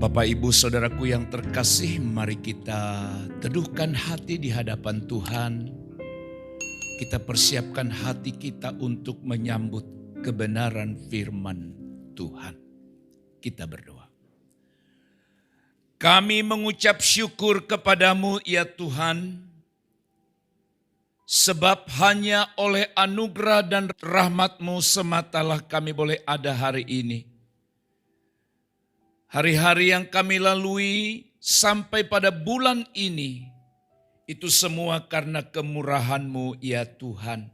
Bapak, Ibu, Saudaraku yang terkasih, mari kita teduhkan hati di hadapan Tuhan. Kita persiapkan hati kita untuk menyambut kebenaran firman Tuhan. Kita berdoa. Kami mengucap syukur kepadamu ya Tuhan, sebab hanya oleh anugerah dan rahmat-Mu sematalah kami boleh ada hari ini. Hari-hari yang kami lalui sampai pada bulan ini, itu semua karena kemurahan-Mu ya Tuhan.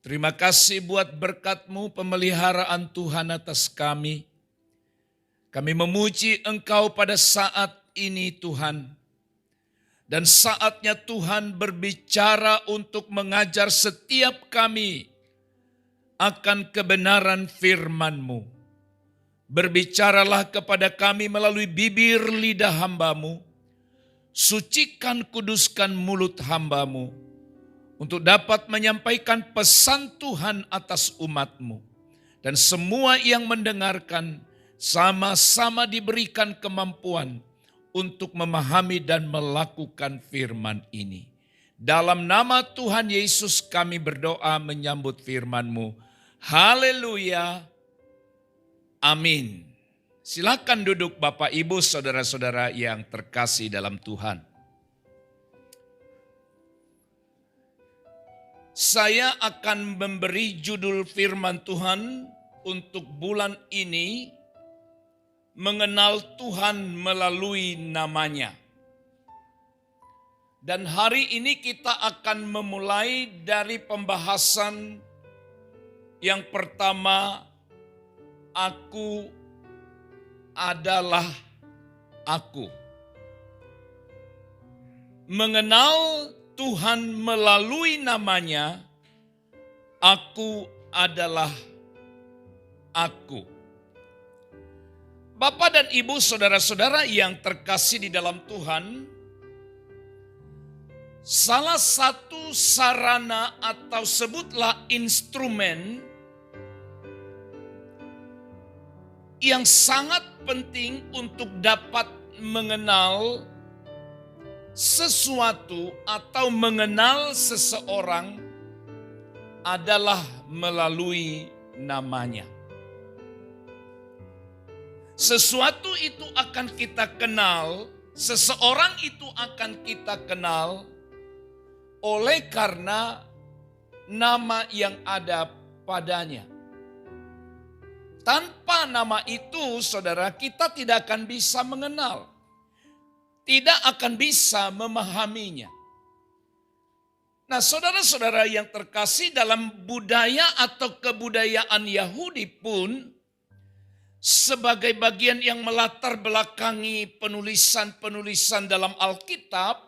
Terima kasih buat berkat-Mu, pemeliharaan Tuhan atas kami. Kami memuji Engkau pada saat ini Tuhan. Dan saatnya Tuhan berbicara untuk mengajar setiap kami akan kebenaran firman-Mu. Berbicaralah kepada kami melalui bibir lidah hamba-Mu. Sucikan, kuduskan mulut hamba-Mu. Untuk dapat menyampaikan pesan Tuhan atas umat-Mu. Dan semua yang mendengarkan sama-sama diberikan kemampuan untuk memahami dan melakukan firman ini. Dalam nama Tuhan Yesus kami berdoa menyambut firman-Mu. Haleluya. Amin. Silakan duduk Bapak, Ibu, Saudara-saudara yang terkasih dalam Tuhan. Saya akan memberi judul firman Tuhan untuk bulan ini, mengenal Tuhan melalui namanya. Dan hari ini kita akan memulai dari pembahasan yang pertama, Aku adalah aku. Mengenal Tuhan melalui namanya, aku adalah aku. Bapak dan Ibu, saudara-saudara yang terkasih di dalam Tuhan, salah satu sarana atau sebutlah instrumen yang sangat penting untuk dapat mengenal sesuatu atau mengenal seseorang adalah melalui namanya. Sesuatu itu akan kita kenal, seseorang itu akan kita kenal oleh karena nama yang ada padanya. Tanpa nama itu, saudara, kita tidak akan bisa mengenal. Tidak akan bisa memahaminya. Nah, saudara-saudara yang terkasih, dalam budaya atau kebudayaan Yahudi pun, sebagai bagian yang melatar belakangi penulisan-penulisan dalam Alkitab,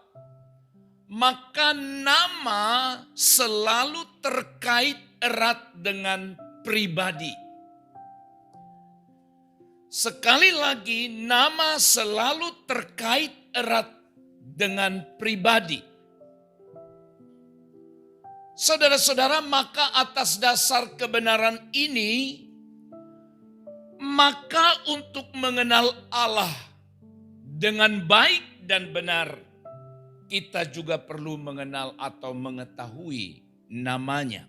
maka nama selalu terkait erat dengan pribadi. Sekali lagi, nama selalu terkait erat dengan pribadi. Saudara-saudara, maka atas dasar kebenaran ini, maka untuk mengenal Allah dengan baik dan benar, kita juga perlu mengenal atau mengetahui namanya.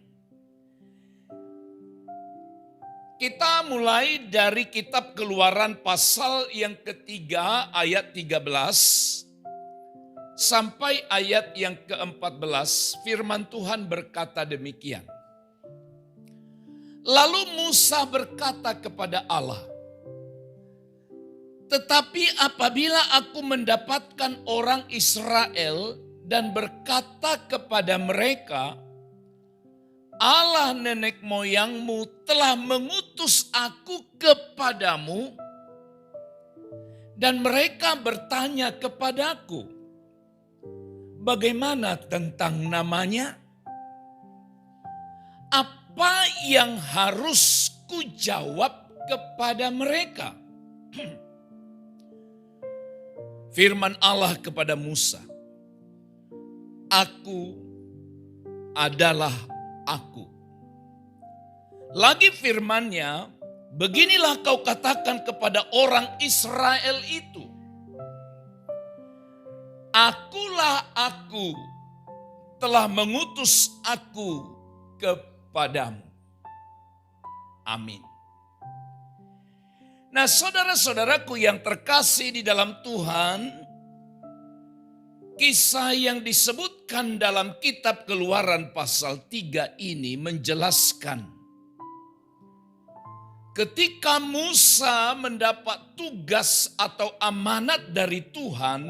Kita mulai dari kitab Keluaran pasal yang ketiga ayat 13 sampai ayat yang ke-14, firman Tuhan berkata demikian. Lalu Musa berkata kepada Allah, "Tetapi apabila aku mendapatkan orang Israel dan berkata kepada mereka, Allah nenek moyangmu telah mengutus aku kepadamu, dan mereka bertanya kepadaku, bagaimana tentang namanya? Apa yang harus kujawab kepada mereka?" Firman Allah kepada Musa, "Aku adalah aku." Lagi firman-Nya, beginilah kau katakan kepada orang Israel itu, akulah aku, telah mengutus aku kepadamu. Amin. Nah, saudara-saudaraku yang terkasih di dalam Tuhan, kisah yang disebutkan dalam kitab Keluaran pasal 3 ini menjelaskan ketika Musa mendapat tugas atau amanat dari Tuhan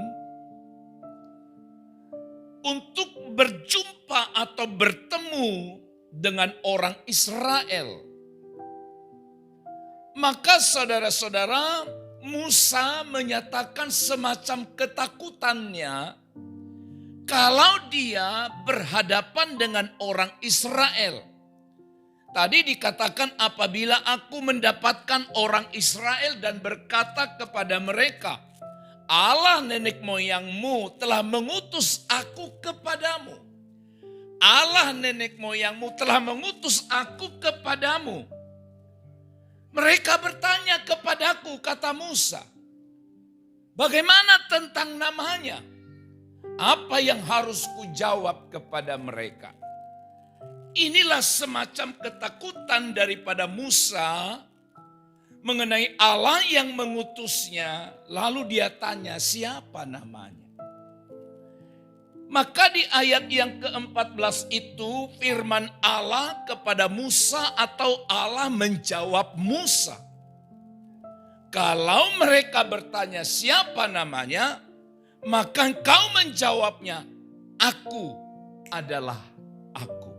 untuk berjumpa atau bertemu dengan orang Israel. Maka saudara-saudara, Musa menyatakan semacam ketakutannya kalau dia berhadapan dengan orang Israel. Tadi dikatakan apabila aku mendapatkan orang Israel dan berkata kepada mereka, Allah nenek moyangmu telah mengutus aku kepadamu. Allah nenek moyangmu telah mengutus aku kepadamu. Mereka bertanya kepadaku, kata Musa, bagaimana tentang namanya? Apa yang harus kujawab kepada mereka? Inilah semacam ketakutan daripada Musa mengenai Allah yang mengutusnya. Lalu dia tanya, siapa namanya? Maka di ayat yang ke-14 itu firman Allah kepada Musa atau Allah menjawab Musa. Kalau mereka bertanya siapa namanya, maka engkau menjawabnya, aku adalah aku.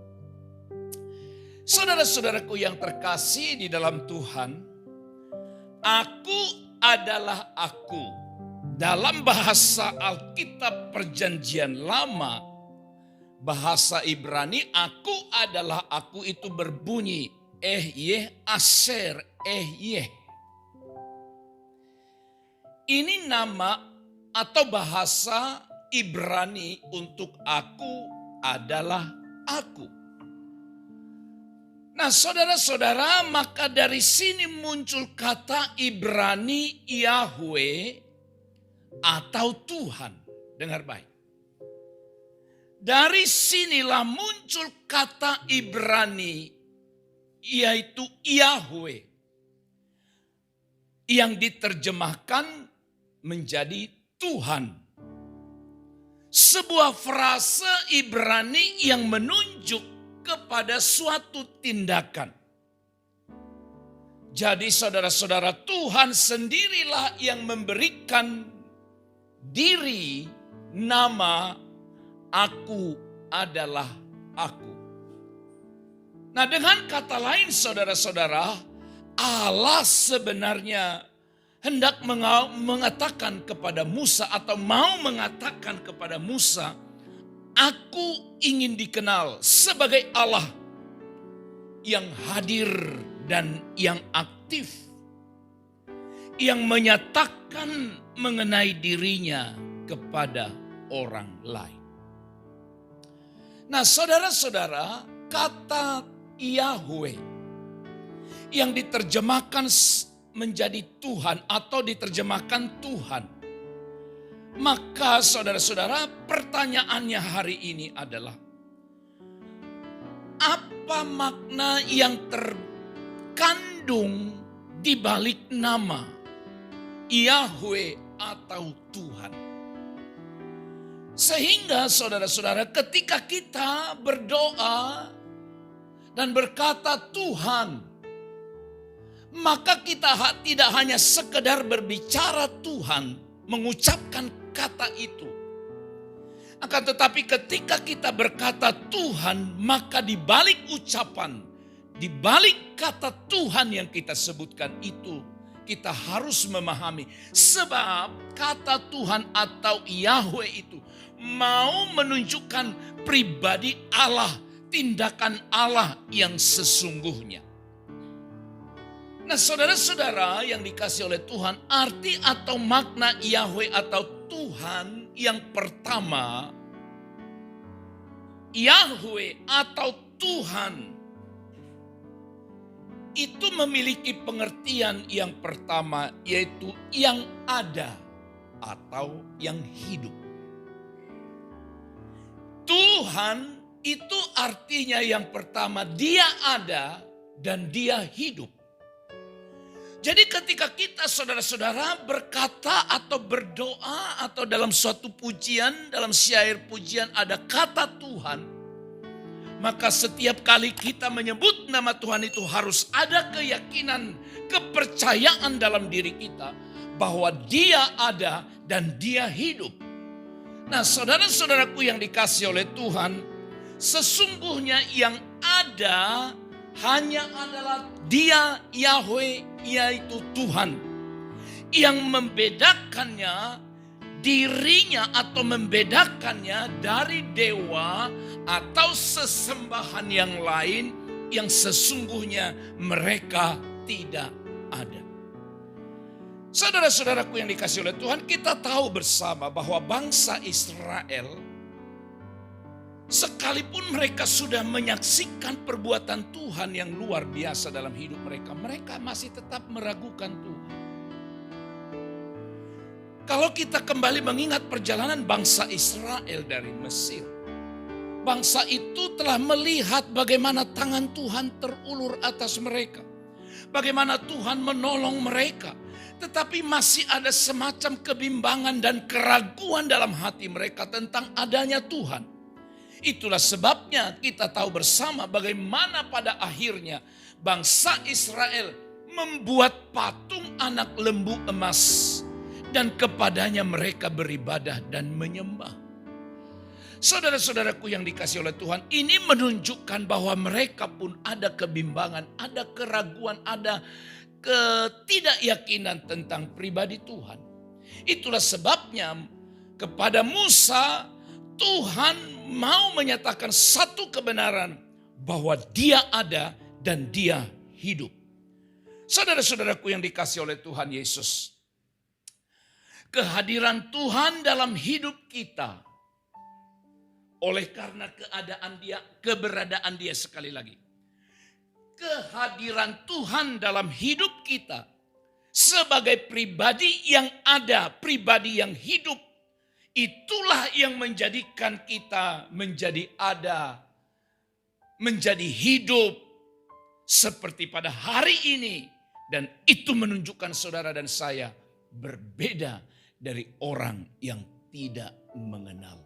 Saudara-saudaraku yang terkasih di dalam Tuhan, aku adalah aku. Dalam bahasa Alkitab Perjanjian Lama, bahasa Ibrani, aku adalah aku itu berbunyi Ehyeh Asher Ehyeh. Ini nama atau bahasa Ibrani untuk aku adalah aku. Nah, saudara-saudara, maka dari sini muncul kata Ibrani Yahweh atau Tuhan. Dengar baik. Dari sinilah muncul kata Ibrani yaitu Yahweh yang diterjemahkan menjadi Tuhan. Sebuah frase Ibrani yang menunjuk kepada suatu tindakan. Jadi saudara-saudara, Tuhan sendirilah yang memberikan diri nama aku adalah aku. Nah, dengan kata lain saudara-saudara, Allah sebenarnya hendak mengatakan kepada Musa atau mau mengatakan kepada Musa, aku ingin dikenal sebagai Allah yang hadir dan yang aktif, yang menyatakan mengenai dirinya kepada orang lain. Nah, saudara-saudara, kata Yahweh yang diterjemahkan menjadi Tuhan atau diterjemahkan Tuhan. Maka saudara-saudara, pertanyaannya hari ini adalah, apa makna yang terkandung di balik nama Yahweh atau Tuhan? Sehingga saudara-saudara, ketika kita berdoa dan berkata Tuhan, maka kita tidak hanya sekedar berbicara Tuhan, mengucapkan kata itu. Akan tetapi ketika kita berkata Tuhan, maka di balik ucapan, di balik kata Tuhan yang kita sebutkan itu, kita harus memahami. Sebab kata Tuhan atau Yahweh itu mau menunjukkan pribadi Allah, tindakan Allah yang sesungguhnya. Nah, saudara-saudara yang dikasih oleh Tuhan, arti atau makna Yahweh atau Tuhan yang pertama, Yahweh atau Tuhan itu memiliki pengertian yang pertama, yaitu yang ada atau yang hidup. Tuhan itu artinya yang pertama, Dia ada dan Dia hidup. Jadi ketika kita saudara-saudara berkata atau berdoa atau dalam suatu pujian, dalam syair pujian ada kata Tuhan, maka setiap kali kita menyebut nama Tuhan itu harus ada keyakinan, kepercayaan dalam diri kita bahwa Dia ada dan Dia hidup. Nah, saudara-saudaraku yang dikasihi oleh Tuhan, sesungguhnya yang ada hanya adalah Dia, Yahweh, yaitu Tuhan. Yang membedakannya dirinya atau membedakannya dari dewa atau sesembahan yang lain yang sesungguhnya mereka tidak ada. Saudara-saudaraku yang dikasihi oleh Tuhan, kita tahu bersama bahwa bangsa Israel, sekalipun mereka sudah menyaksikan perbuatan Tuhan yang luar biasa dalam hidup mereka, mereka masih tetap meragukan Tuhan. Kalau kita kembali mengingat perjalanan bangsa Israel dari Mesir, bangsa itu telah melihat bagaimana tangan Tuhan terulur atas mereka. Bagaimana Tuhan menolong mereka. Tetapi masih ada semacam kebimbangan dan keraguan dalam hati mereka tentang adanya Tuhan. Itulah sebabnya kita tahu bersama bagaimana pada akhirnya bangsa Israel membuat patung anak lembu emas. Dan kepadanya mereka beribadah dan menyembah. Saudara-saudaraku yang dikasihi oleh Tuhan, ini menunjukkan bahwa mereka pun ada kebimbangan, ada keraguan, ada ketidakyakinan tentang pribadi Tuhan. Itulah sebabnya kepada Musa, Tuhan mau menyatakan satu kebenaran bahwa Dia ada dan Dia hidup. Saudara-saudaraku yang dikasihi oleh Tuhan Yesus, kehadiran Tuhan dalam hidup kita oleh karena keberadaan Dia sekali lagi. Kehadiran Tuhan dalam hidup kita sebagai pribadi yang ada, pribadi yang hidup, itulah yang menjadikan kita menjadi ada, menjadi hidup seperti pada hari ini. Dan itu menunjukkan saudara dan saya berbeda dari orang yang tidak mengenal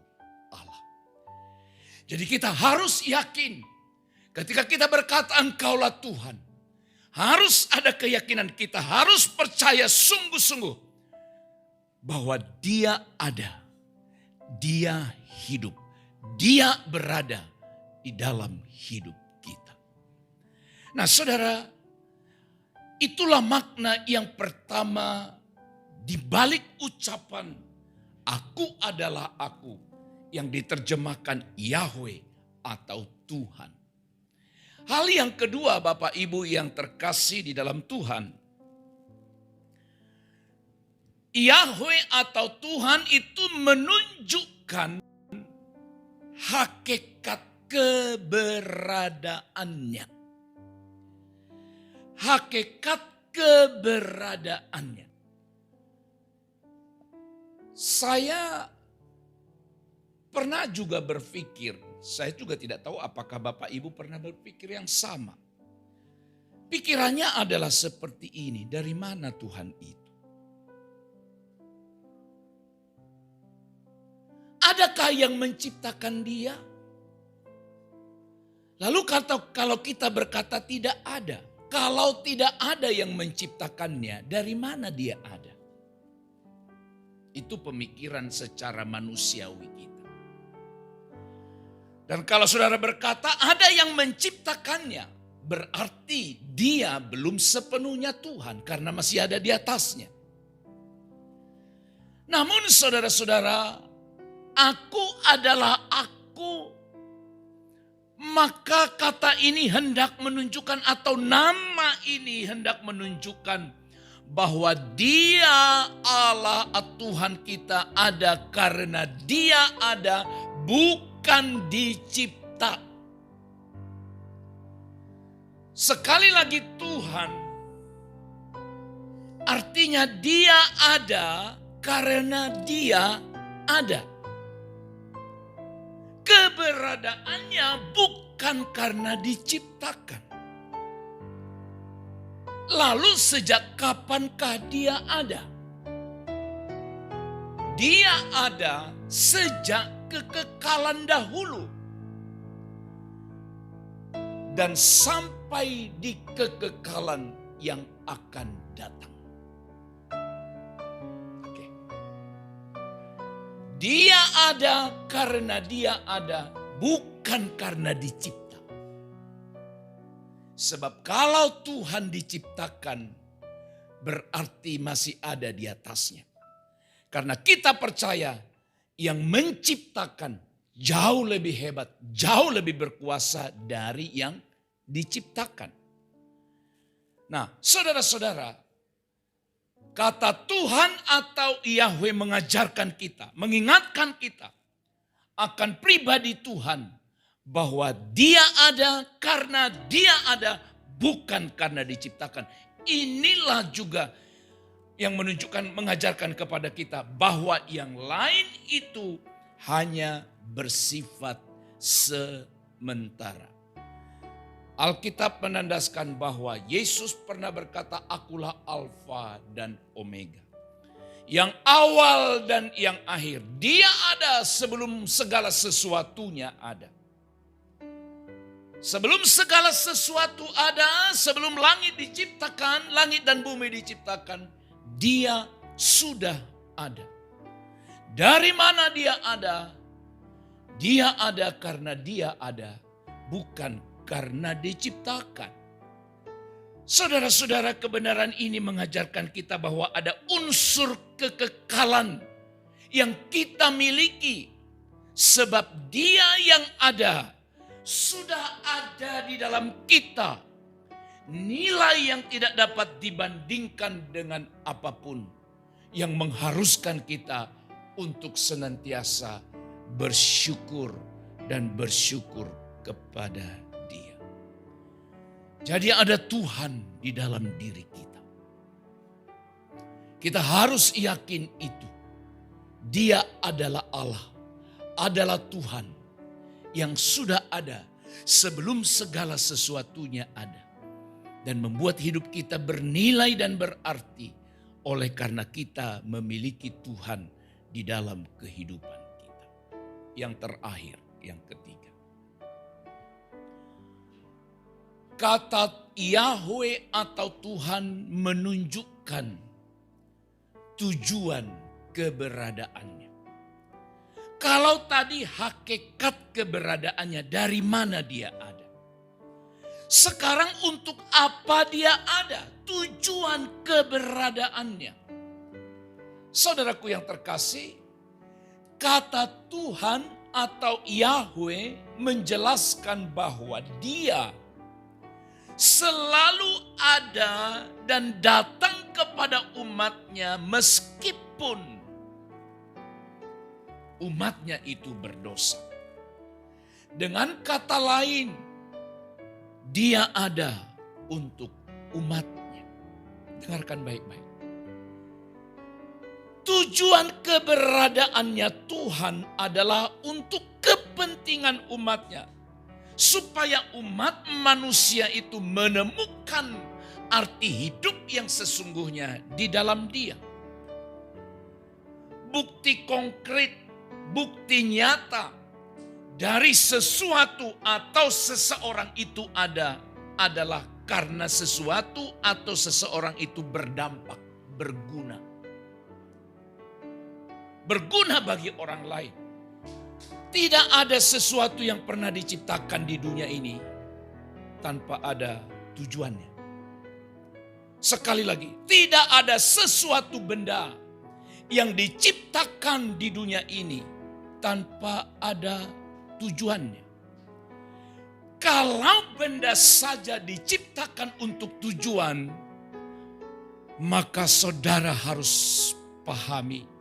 Allah. Jadi kita harus yakin ketika kita berkata Engkaulah Tuhan. Harus ada keyakinan, kita harus percaya sungguh-sungguh bahwa Dia ada, Dia hidup, Dia berada di dalam hidup kita. Nah saudara, itulah makna yang pertama di balik ucapan "Aku adalah Aku" yang diterjemahkan Yahweh atau Tuhan. Hal yang kedua, Bapak Ibu yang terkasih di dalam Tuhan, Yahweh atau Tuhan itu menunjukkan hakikat keberadaannya. Hakikat keberadaannya. Saya pernah juga berpikir, saya juga tidak tahu apakah Bapak Ibu pernah berpikir yang sama. Pikirannya adalah seperti ini, dari mana Tuhan itu? Adakah yang menciptakan Dia? Lalu kalau kita berkata tidak ada, kalau tidak ada yang menciptakannya, dari mana Dia ada? Itu pemikiran secara manusiawi kita. Dan kalau saudara berkata ada yang menciptakannya, berarti Dia belum sepenuhnya Tuhan karena masih ada di atasnya. Namun saudara-saudara, Aku adalah Aku. Maka kata ini hendak menunjukkan atau nama ini hendak menunjukkan bahwa Dia Allah Tuhan kita ada karena Dia ada, bukan dicipta. Sekali lagi Tuhan, artinya Dia ada karena Dia ada. Keberadaannya bukan karena diciptakan. Lalu sejak kapankah Dia ada? Dia ada sejak kekekalan dahulu. Dan sampai di kekekalan yang akan datang. Oke. Dia ada karena Dia ada, bukan karena dicipta. Sebab kalau Tuhan diciptakan, berarti masih ada di atasnya. Karena kita percaya yang menciptakan jauh lebih hebat, jauh lebih berkuasa dari yang diciptakan. Nah, saudara-saudara, kata Tuhan atau Yahweh mengajarkan kita, mengingatkan kita akan pribadi Tuhan bahwa Dia ada karena Dia ada, bukan karena diciptakan. Inilah juga yang menunjukkan, mengajarkan kepada kita bahwa yang lain itu hanya bersifat sementara. Alkitab menandaskan bahwa Yesus pernah berkata, "Akulah Alfa dan Omega." Yang awal dan yang akhir. Dia ada sebelum segala sesuatunya ada. Sebelum segala sesuatu ada, sebelum langit diciptakan, langit dan bumi diciptakan, Dia sudah ada. Dari mana Dia ada? Dia ada karena Dia ada, bukan karena diciptakan. Saudara-saudara, kebenaran ini mengajarkan kita bahwa ada unsur kekekalan yang kita miliki. Sebab Dia yang ada sudah ada di dalam kita. Nilai yang tidak dapat dibandingkan dengan apapun. Yang mengharuskan kita untuk senantiasa bersyukur dan bersyukur kepada Dia. Jadi ada Tuhan di dalam diri kita. Kita harus yakin itu. Dia adalah Allah, adalah Tuhan yang sudah ada sebelum segala sesuatunya ada. Dan membuat hidup kita bernilai dan berarti oleh karena kita memiliki Tuhan di dalam kehidupan kita. Yang terakhir, yang ketiga. Kata Yahweh atau Tuhan menunjukkan tujuan keberadaannya. Kalau tadi hakikat keberadaannya, dari mana Dia ada. Sekarang untuk apa Dia ada? Tujuan keberadaannya. Saudaraku yang terkasih, kata Tuhan atau Yahweh menjelaskan bahwa Dia selalu ada dan datang kepada umatnya meskipun umatnya itu berdosa. Dengan kata lain, Dia ada untuk umatnya. Dengarkan baik-baik. Tujuan keberadaannya Tuhan adalah untuk kepentingan umatnya. Supaya umat manusia itu menemukan arti hidup yang sesungguhnya di dalam Dia. Bukti konkret, bukti nyata dari sesuatu atau seseorang itu ada adalah karena sesuatu atau seseorang itu berdampak, berguna. Berguna bagi orang lain. Tidak ada sesuatu yang pernah diciptakan di dunia ini tanpa ada tujuannya. Sekali lagi, tidak ada sesuatu benda yang diciptakan di dunia ini tanpa ada tujuannya. Kalau benda saja diciptakan untuk tujuan, maka saudara harus pahami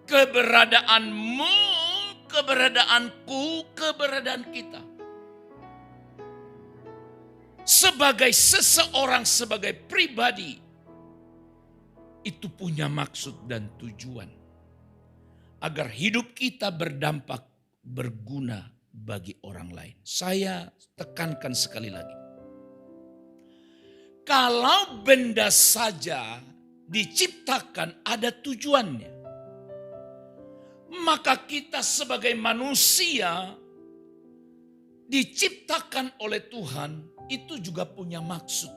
keberadaanmu, keberadaanku, keberadaan kita sebagai seseorang, sebagai pribadi, itu punya maksud dan tujuan. Agar hidup kita berdampak, berguna bagi orang lain. Saya tekankan sekali lagi. Kalau benda saja diciptakan ada tujuannya, maka kita sebagai manusia diciptakan oleh Tuhan itu juga punya maksud.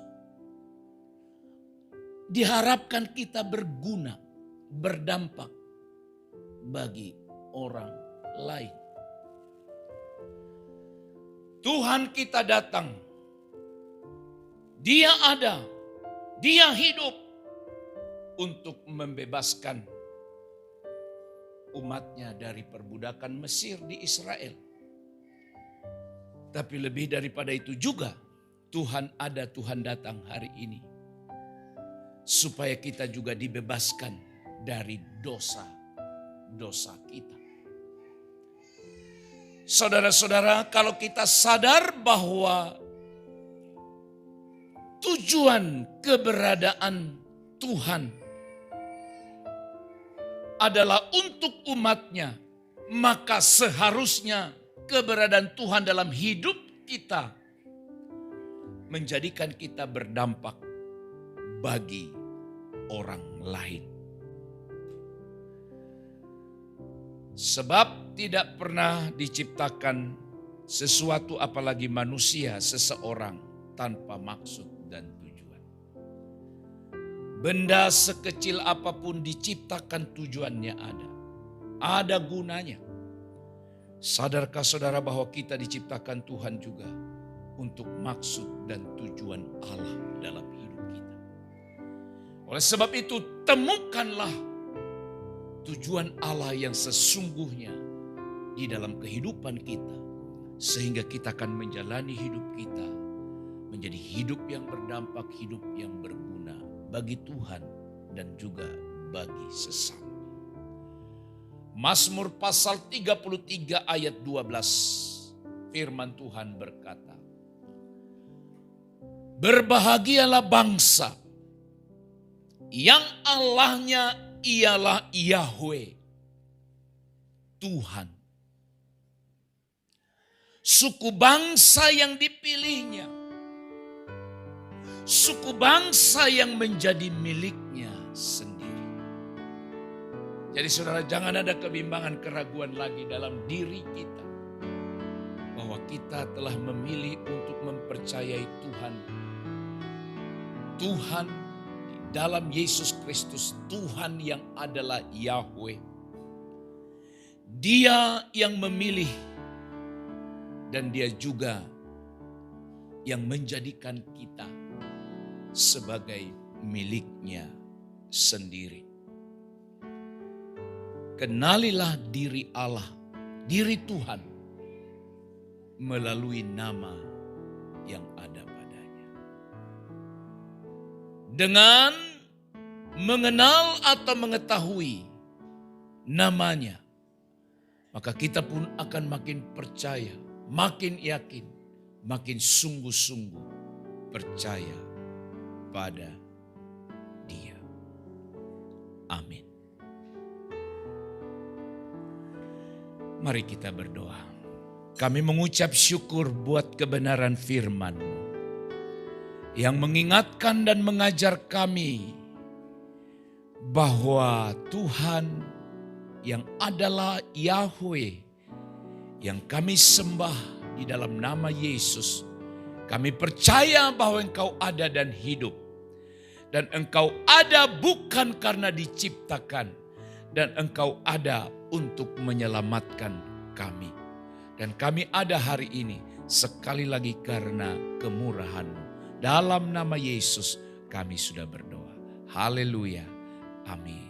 Diharapkan kita berguna, berdampak bagi orang lain. Tuhan kita datang, Dia ada, Dia hidup untuk membebaskan umatnya dari perbudakan Mesir di Israel. Tapi lebih daripada itu juga, Tuhan ada, Tuhan datang hari ini supaya kita juga dibebaskan dari dosa-dosa kita. Saudara-saudara, kalau kita sadar bahwa tujuan keberadaan Tuhan adalah untuk umatnya, maka seharusnya keberadaan Tuhan dalam hidup kita menjadikan kita berdampak bagi orang lain. Sebab tidak pernah diciptakan sesuatu apalagi manusia, seseorang tanpa maksud dan tujuan. Benda sekecil apapun diciptakan tujuannya ada. Ada gunanya. Sadarkah saudara bahwa kita diciptakan Tuhan juga untuk maksud dan tujuan Allah dalam hidup kita. Oleh sebab itu temukanlah tujuan Allah yang sesungguhnya di dalam kehidupan kita. Sehingga kita akan menjalani hidup kita menjadi hidup yang berdampak, hidup yang berguna bagi Tuhan dan juga bagi sesama. Mazmur pasal 33 ayat 12, firman Tuhan berkata, berbahagialah bangsa yang Allahnya ialah Yahweh, Tuhan. Suku bangsa yang dipilihnya, suku bangsa yang menjadi miliknya sendiri. Jadi saudara, jangan ada kebimbangan, keraguan lagi dalam diri kita. Bahwa kita telah memilih untuk mempercayai Tuhan. Tuhan di dalam Yesus Kristus, Tuhan yang adalah Yahweh. Dia yang memilih dan Dia juga yang menjadikan kita sebagai miliknya sendiri. Kenalilah diri Allah, diri Tuhan melalui nama yang ada padanya. Dengan mengenal atau mengetahui namanya, maka kita pun akan makin percaya, makin yakin, makin sungguh-sungguh percaya pada Dia. Amin. Mari kita berdoa. Kami mengucap syukur buat kebenaran firman-Mu yang mengingatkan dan mengajar kami bahwa Tuhan yang adalah Yahweh yang kami sembah di dalam nama Yesus. Kami percaya bahwa Engkau ada dan hidup. Dan Engkau ada bukan karena diciptakan. Dan Engkau ada untuk menyelamatkan kami. Dan kami ada hari ini sekali lagi karena kemurahan-Mu. Dalam nama Yesus kami sudah berdoa. Haleluya. Amin.